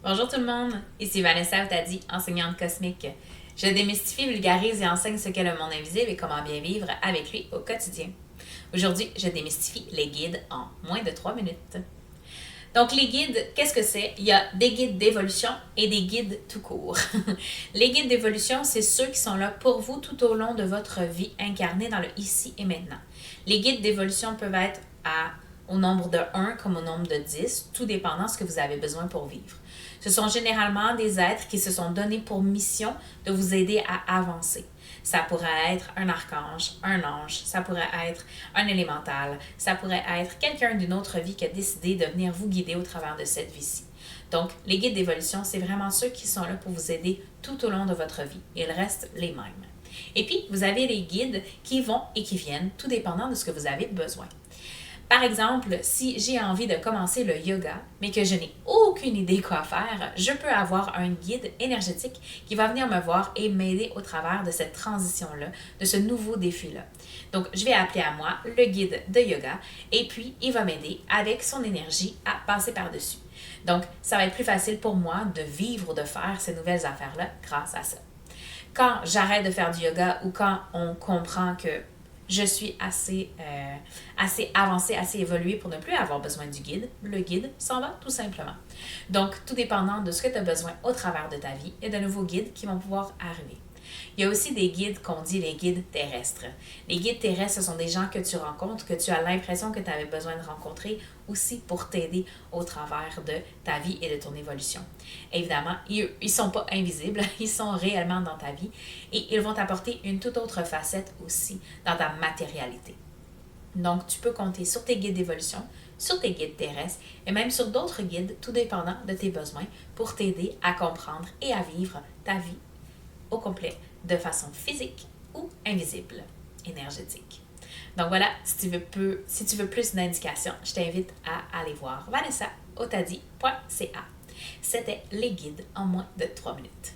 Bonjour tout le monde, ici Vanessa Otadi, enseignante cosmique. Je démystifie, vulgarise et enseigne ce qu'est le monde invisible et comment bien vivre avec lui au quotidien. Aujourd'hui, je démystifie les guides en moins de 3 minutes. Donc les guides, qu'est-ce que c'est? Il y a des guides d'évolution et des guides tout court. Les guides d'évolution, c'est ceux qui sont là pour vous tout au long de votre vie incarnée dans le ici et maintenant. Les guides d'évolution peuvent être au nombre de 1 comme au nombre de 10, tout dépendant de ce que vous avez besoin pour vivre. Ce sont généralement des êtres qui se sont donnés pour mission de vous aider à avancer. Ça pourrait être un archange, un ange, ça pourrait être un élémental, ça pourrait être quelqu'un d'une autre vie qui a décidé de venir vous guider au travers de cette vie-ci. Donc, les guides d'évolution, c'est vraiment ceux qui sont là pour vous aider tout au long de votre vie. Ils restent les mêmes. Et puis, vous avez les guides qui vont et qui viennent, tout dépendant de ce que vous avez besoin. Par exemple, si j'ai envie de commencer le yoga, mais que je n'ai aucune idée quoi faire, je peux avoir un guide énergétique qui va venir me voir et m'aider au travers de cette transition-là, de ce nouveau défi-là. Donc, je vais appeler à moi le guide de yoga et puis il va m'aider avec son énergie à passer par-dessus. Donc, ça va être plus facile pour moi de vivre ou de faire ces nouvelles affaires-là grâce à ça. Quand j'arrête de faire du yoga ou quand on comprend que je suis assez avancée, assez évoluée pour ne plus avoir besoin du guide, le guide s'en va tout simplement. Donc, tout dépendant de ce que tu as besoin au travers de ta vie, il y a de nouveaux guides qui vont pouvoir arriver. Il y a aussi des guides qu'on dit les guides terrestres. Les guides terrestres, ce sont des gens que tu rencontres, que tu as l'impression que tu avais besoin de rencontrer aussi pour t'aider au travers de ta vie et de ton évolution. Évidemment, ils ne sont pas invisibles, ils sont réellement dans ta vie et ils vont t'apporter une toute autre facette aussi dans ta matérialité. Donc, tu peux compter sur tes guides d'évolution, sur tes guides terrestres et même sur d'autres guides, tout dépendant de tes besoins, pour t'aider à comprendre et à vivre ta vie au complet de façon physique ou invisible, énergétique. Donc voilà, si tu veux plus d'indications, je t'invite à aller voir vanessaotadi.ca. C'était les guides en moins de 3 minutes.